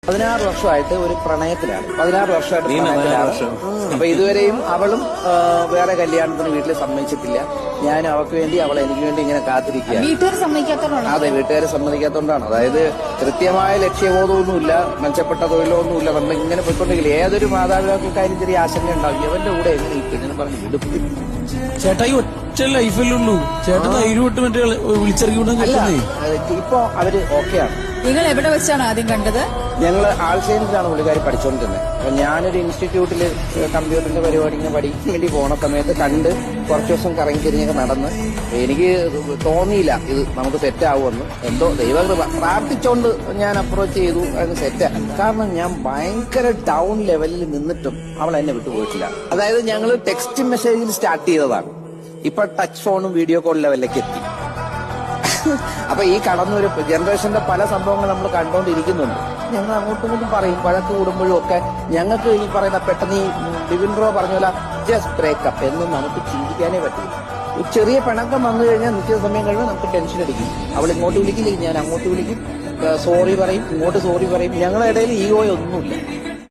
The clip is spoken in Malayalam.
16 വർഷമായിട്ട് ഒരു പ്രണയത്തിലാണ്. 16 വർഷമായിട്ട് പ്രണയത്തിലാണ്. അപ്പൊ ഇതുവരെയും അവളും വേറെ കല്യാണത്തിന് വീട്ടിൽ സമ്മതിച്ചിട്ടില്ല. ഞാൻ അവൾക്ക് വേണ്ടി, അവൾ എനിക്ക് വേണ്ടി ഇങ്ങനെ കാത്തിരിക്കുകയാണ്. വീട്ടുകാർ സമ്മതിക്കാത്തതുകൊണ്ടാണ്. അതെ, വീട്ടുകാരെ സമ്മതിക്കാത്തതുകൊണ്ടാണ്. അതായത് കൃത്യമായ ലക്ഷ്യബോധമൊന്നുമില്ല, മെച്ചപ്പെട്ട തൊഴിലൊന്നുമില്ല. നമ്മൾ ഇങ്ങനെ പോയിക്കൊണ്ടെങ്കിൽ ഏതൊരു മാതാപിതാക്കൾക്കാരും ചെറിയ ആശങ്ക ഉണ്ടാവും. അവന്റെ കൂടെ എങ്ങനെ ഇങ്ങനെ പറഞ്ഞ് വിടും. ചേട്ടാ ഈ ഒറ്റ ലൈഫല്ലുള്ളൂ, ചേട്ടൻ ധൈര്യമായിട്ട് മറ്റേ വിളിച്ചിറക്കി വിടാൻ. ഇപ്പൊ അവര് ഓക്കെയാണ്. നിങ്ങൾ എവിടെ വെച്ചാണ് ആദ്യം കണ്ടത്? ഞങ്ങൾ ആൾസൈൻസിലാണ് പുള്ളിക്കാരി പഠിച്ചുകൊണ്ടിരുന്നത്. അപ്പൊ ഞാനൊരു ഇൻസ്റ്റിറ്റ്യൂട്ടിൽ കമ്പ്യൂട്ടറിന്റെ പരിപാടി ഇങ്ങനെ പഠിക്കാൻ വേണ്ടി പോണ സമയത്ത് കണ്ട് കുറച്ചു ദിവസം കറങ്ങി തിരിഞ്ഞൊക്കെ നടന്ന് എനിക്ക് തോന്നിയില്ല ഇത് നമുക്ക് സെറ്റ് ആവുമെന്ന്. എന്തോ ദൈവകൃപ പ്രാർത്ഥിച്ചോണ്ട് ഞാൻ അപ്രോച്ച് ചെയ്തു, അതിന് സെറ്റ്. കാരണം ഞാൻ ഭയങ്കര ഡൗൺ ലെവലിൽ നിന്നിട്ടും അവൾ എന്നെ വിട്ടുപോയിട്ടില്ല. അതായത് ഞങ്ങൾ ടെക്സ്റ്റ് മെസ്സേജിൽ സ്റ്റാർട്ട് ചെയ്തതാണ്, ഇപ്പൊ ടച്ച് ഫോണും വീഡിയോ കോൾ ലെവലിലേക്ക് എത്തി. അപ്പൊ ഈ കടന്നൊരു ജനറേഷന്റെ പല സംഭവങ്ങൾ നമ്മൾ കണ്ടുകൊണ്ടിരിക്കുന്നുണ്ട്. ഞങ്ങൾ അങ്ങോട്ടും ഇങ്ങോട്ടും പറയും, വഴക്ക് കൂടുമ്പോഴും ഒക്കെ ഞങ്ങൾക്ക് ഈ പറയുന്ന പെട്ടെന്ന് ഈ ബിപിൻ ബ്രോ പറഞ്ഞ പോലെ ജസ്റ്റ് ബ്രേക്കപ്പ് എന്ന് നമുക്ക് ചിന്തിക്കാനേ പറ്റില്ല. ഒരു ചെറിയ പിണക്കം വന്നു കഴിഞ്ഞാൽ നിശ്ചിത സമയം കഴിയുമ്പോൾ നമുക്ക് ടെൻഷൻ അടിക്കും. അവൾ ഇങ്ങോട്ട് വിളിക്കില്ല, ഞാൻ അങ്ങോട്ട് വിളിക്കും, സോറി പറയും, ഇങ്ങോട്ട് സോറി പറയും. ഞങ്ങളുടെ ഇടയിൽ ഈഗോയൊന്നുമില്ല.